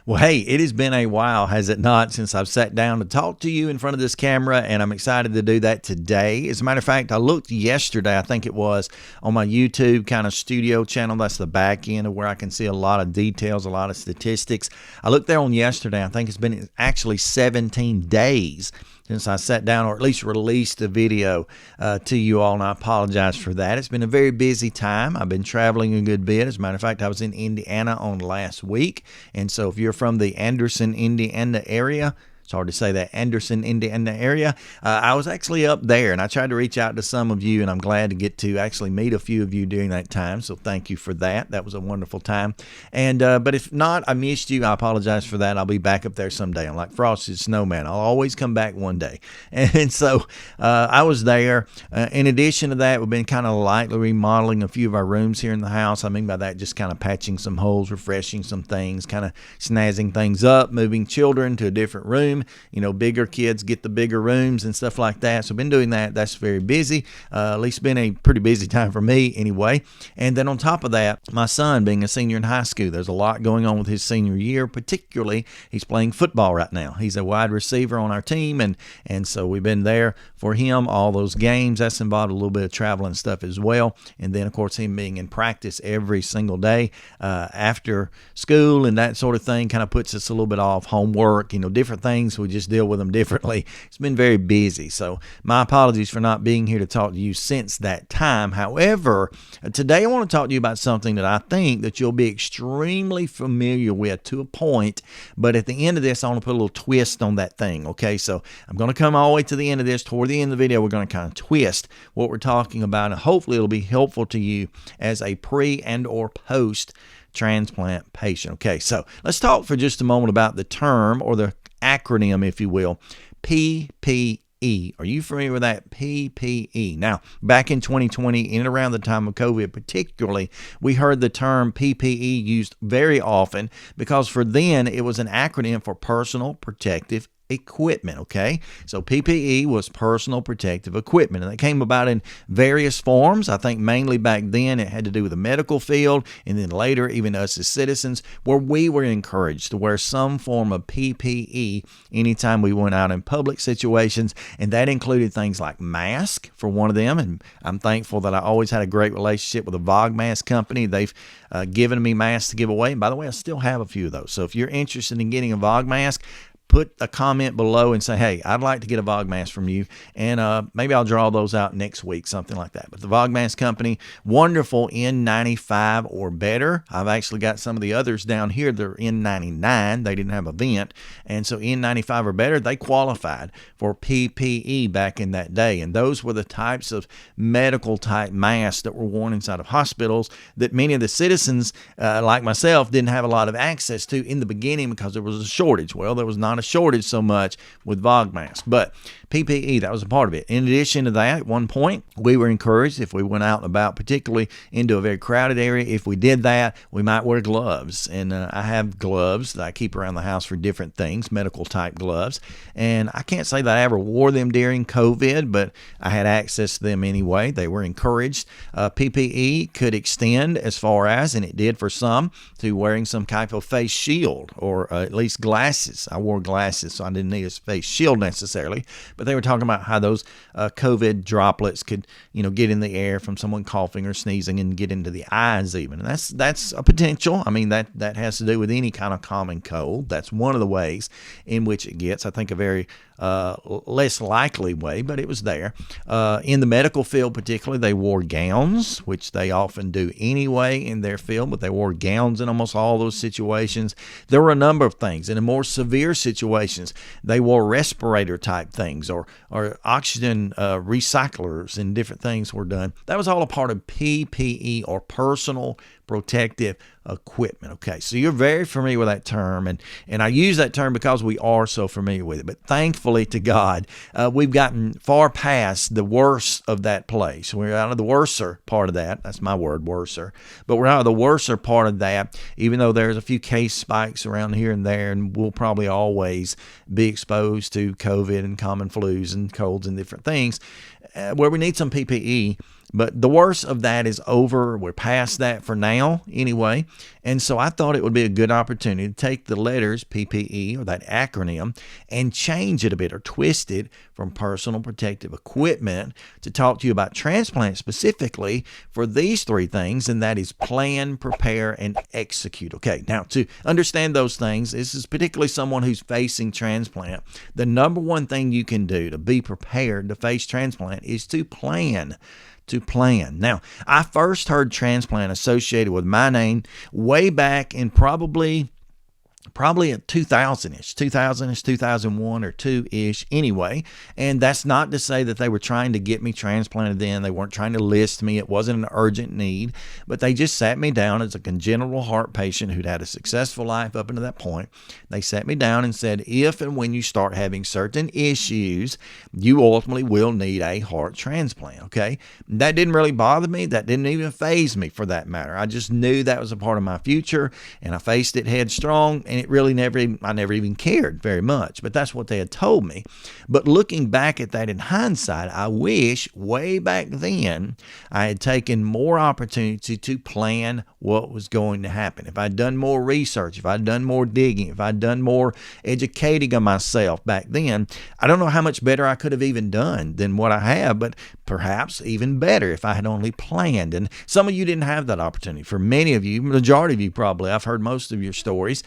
Well, hey, it has been a while, has it not, since I've sat down to talk to you in front of this camera, and I'm excited to do that today. As a matter of fact, I looked yesterday, I think it was, on my YouTube kind of studio channel. That's the back end of where I can see a lot of details, a lot of statistics. I looked there on yesterday. I think it's been actually 17 days since I sat down, or at least released the video to you all, and I apologize for that. It's been a very busy time. I've been traveling a good bit. As a matter of fact, I was in Indiana on last week, and so if you're from the Anderson, Indiana area, it's hard to say that, Anderson, Indiana area. I was actually up there, and I tried to reach out to some of you, and I'm glad to get to actually meet a few of you during that time, so thank you for that. That was a wonderful time. And but if not, I missed you. I apologize for that. I'll be back up there someday. I'm like Frosted Snowman. I'll always come back one day. And so I was there. In addition to that, we've been kind of lightly remodeling a few of our rooms here in the house. I mean by that, just kind of patching some holes, refreshing some things, kind of snazzing things up, moving children to a different room. You know, bigger kids get the bigger rooms and stuff like that. So I've been doing that. That's very busy. At least been a pretty busy time for me anyway. And then on top of that, my son being a senior in high school, there's a lot going on with his senior year. Particularly, he's playing football right now. He's a wide receiver on our team, and so we've been there for him, all those games. That's involved a little bit of travel and stuff as well. And then, of course, him being in practice every single day after school and that sort of thing kind of puts us a little bit off homework, you know, different things. We just deal with them differently. It's been very busy. So my apologies for not being here to talk to you since that time. However, today I want to talk to you about something that I think that you'll be extremely familiar with to a point. But at the end of this, I want to put a little twist on that thing. Okay, so I'm going to come all the way to the end of this. Toward the end of the video, we're going to kind of twist what we're talking about, and hopefully it'll be helpful to you as a pre and or post transplant patient. Okay, so let's talk for just a moment about the term, or the acronym, if you will, PPE. Are you familiar with that? PPE. Now, back in 2020, in and around the time of COVID particularly, we heard the term PPE used very often because for then it was an acronym for personal protective equipment. Okay, so PPE was personal protective equipment, and it came about in various forms. I think mainly back then it had to do with the medical field, and then later even us as citizens, where we were encouraged to wear some form of PPE anytime we went out in public situations, and that included things like mask for one of them. And I'm thankful that I always had a great relationship with the VOG mask company. They've given me masks to give away, and by the way, I still have a few of those. So if you're interested in getting a VOG mask, put a comment below and say, hey, I'd like to get a VOG mask from you, and maybe I'll draw those out next week, something like that. But the VOG mask company, wonderful, N95 or better. I've actually got some of the others down here. They're N99. They didn't have a vent, and so N95 or better, they qualified for PPE back in that day. And those were the types of medical type masks that were worn inside of hospitals that many of the citizens, like myself, didn't have a lot of access to in the beginning because there was a shortage. Well, there was not a shortage so much with VOG masks, but PPE, that was a part of it. In addition to that, at one point, we were encouraged if we went out and about, particularly into a very crowded area, if we did that, we might wear gloves. And I have gloves that I keep around the house for different things, medical type gloves. And I can't say that I ever wore them during COVID, but I had access to them anyway. They were encouraged. PPE could extend as far as, and it did for some, to wearing some type of face shield, or at least glasses. I wore glasses, so I didn't need a face shield necessarily. But they were talking about how those COVID droplets could, get in the air from someone coughing or sneezing and get into the eyes even. And that's a potential. I mean, that has to do with any kind of common cold. That's one of the ways in which it gets, I think, a very less likely way, but it was there. In the medical field particularly, they wore gowns, which they often do anyway in their field, but they wore gowns in almost all those situations. There were a number of things. In the more severe situations, they wore respirator type things, or oxygen recyclers, and different things were done. That was all a part of PPE, or personal protective equipment. Okay, so you're very familiar with that term, and I use that term because we are so familiar with it. But thankfully to God, we've gotten far past the worst of that place. We're out of the worser part of that. That's my word, worser. But we're out of the worser part of that, even though there's a few case spikes around here and there, and we'll probably always be exposed to COVID and common flus and colds and different things, where we need some PPE. But the worst of that is over. We're past that for now anyway. And so I thought it would be a good opportunity to take the letters PPE, or that acronym, and change it a bit, or twist it from personal protective equipment, to talk to you about transplant specifically for these three things, and that is plan, prepare, and execute. Okay, now to understand those things, this is particularly someone who's facing transplant. The number one thing you can do to be prepared to face transplant is to plan. Now, I first heard transplant associated with my name way back in probably at 2000-ish, 2001 or 2-ish anyway. And that's not to say that they were trying to get me transplanted then. They weren't trying to list me. It wasn't an urgent need, but they just sat me down as a congenital heart patient who'd had a successful life up until that point. They sat me down and said, if and when you start having certain issues, you ultimately will need a heart transplant. Okay. That didn't really bother me. That didn't even faze me, for that matter. I just knew that was a part of my future, and I faced it headstrong. And it really I never even cared very much, but that's what they had told me. But looking back at that in hindsight, I wish way back then I had taken more opportunity to plan what was going to happen. If I'd done more research, if I'd done more digging, if I'd done more educating of myself back then, I don't know how much better I could have even done than what I have, but perhaps even better if I had only planned. And some of you didn't have that opportunity. For many of you, majority of you probably, I've heard most of your stories,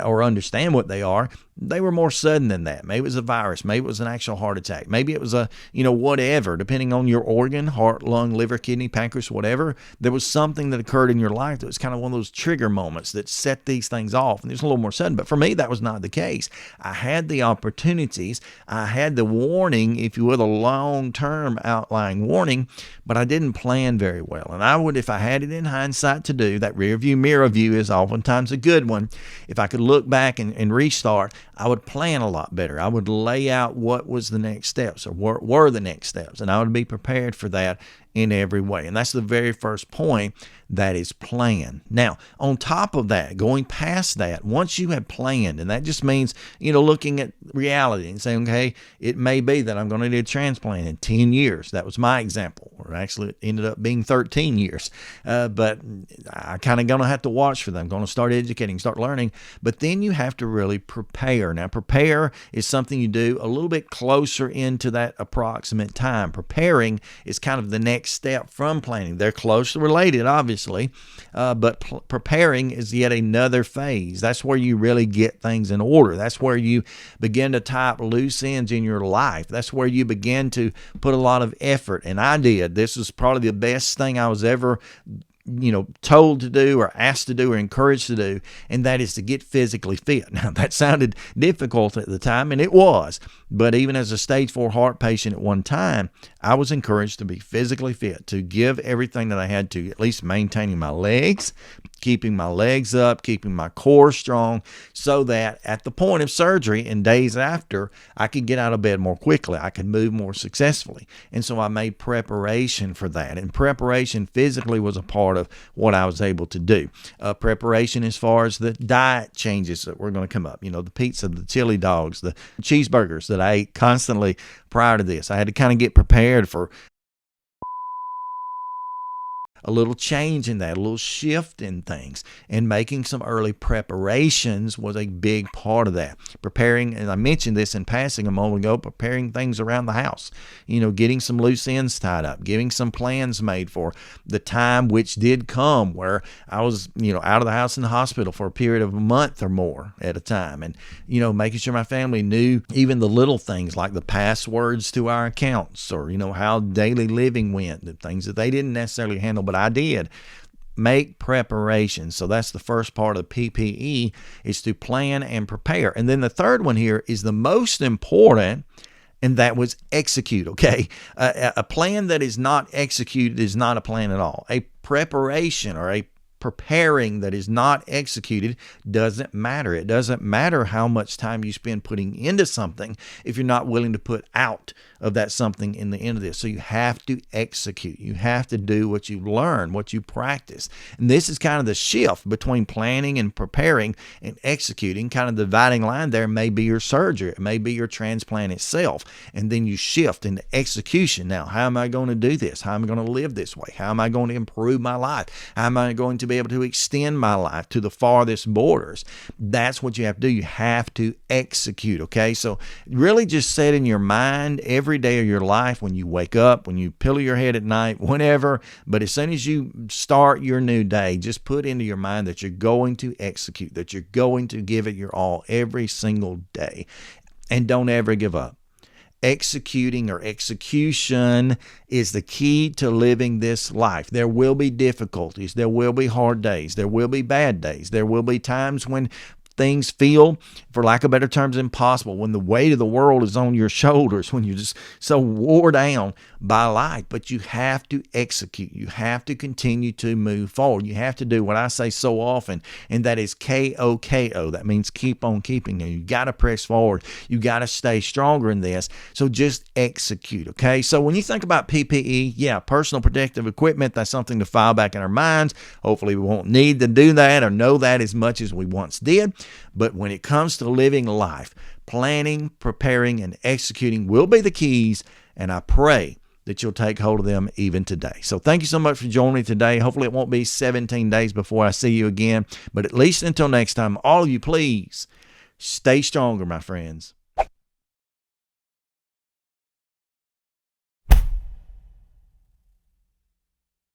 or understand what they are. They were more sudden than that. Maybe it was a virus. Maybe it was an actual heart attack. Maybe it was a, whatever, depending on your organ, heart, lung, liver, kidney, pancreas, whatever. There was something that occurred in your life that was kind of one of those trigger moments that set these things off. And it was a little more sudden. But for me, that was not the case. I had the opportunities. I had the warning, if you will, the long-term outlying warning, but I didn't plan very well. And I would, if I had it in hindsight to do, that rear view, mirror view is oftentimes a good one. If I could look back and restart, I would plan a lot better. I would lay out what was the next steps, or what were the next steps, and I would be prepared for that in every way. And that's the very first point, that is plan. Now, on top of that, going past that, once you have planned, and that just means, looking at reality and saying, okay, it may be that I'm going to need a transplant in 10 years. That was my example, or actually it ended up being 13 years. But I kind of going to have to watch for them. I'm going to start educating, start learning. But then you have to really prepare. Now, prepare is something you do a little bit closer into that approximate time. Preparing is kind of the next step from planning. They're closely related, obviously, but preparing is yet another phase. That's where you really get things in order. That's where you begin to tie up loose ends in your life. That's where you begin to put a lot of effort. And I did. This was probably the best thing I was ever told to do, or asked to do, or encouraged to do, and that is to get physically fit. Now, that sounded difficult at the time, and it was, but even as a stage 4 heart patient at one time, I was encouraged to be physically fit, to give everything that I had to, at least maintaining my legs, keeping my legs up, keeping my core strong, so that at the point of surgery and days after, I could get out of bed more quickly. I could move more successfully. And so I made preparation for that. And preparation physically was a part of what I was able to do. Preparation as far as the diet changes that were going to come up. The pizza, the chili dogs, the cheeseburgers that I ate constantly prior to this. I had to kind of get prepared for a little change in that, a little shift in things, and making some early preparations was a big part of that. Preparing, and I mentioned this in passing a moment ago, preparing things around the house, getting some loose ends tied up, getting some plans made for the time which did come where I was, out of the house in the hospital for a period of a month or more at a time. And, making sure my family knew even the little things like the passwords to our accounts, or, how daily living went, the things that they didn't necessarily handle, but I did. Make preparations. So that's the first part of the PPE, is to plan and prepare. And then the third one here is the most important, and that was execute. Okay. A plan that is not executed is not a plan at all. A preparation, or a preparing that is not executed doesn't matter. It doesn't matter how much time you spend putting into something if you're not willing to put out of that something in the end of this. So you have to execute. You have to do what you learn, what you practice. And this is kind of the shift between planning and preparing and executing. Kind of the dividing line there may be your surgery. It may be your transplant itself. And then you shift into execution. Now, how am I going to do this? How am I going to live this way? How am I going to improve my life? How am I going to be able to extend my life to the farthest borders? That's what you have to do. You have to execute, okay? So really just set in your mind every day of your life, when you wake up, when you pillow your head at night, whenever, but as soon as you start your new day, just put into your mind that you're going to execute, that you're going to give it your all every single day, and don't ever give up. Executing or execution is the key to living this life. There will be difficulties. There will be hard days. There will be bad days. There will be times when things feel, for lack of better terms, impossible, when the weight of the world is on your shoulders, when you're just so wore down by life. But you have to execute. You have to continue to move forward. You have to do what I say so often, and that is KOKO. That means keep on keeping. You got to press forward. You got to stay stronger in this. So just execute, okay? So when you think about PPE, yeah, personal protective equipment, that's something to file back in our minds. Hopefully we won't need to do that or know that as much as we once did. But when it comes to living life, planning, preparing, and executing will be the keys, and I pray that you'll take hold of them even today. So thank you so much for joining me today. Hopefully it won't be 17 days before I see you again, but at least until next time, all of you, please stay stronger, my friends.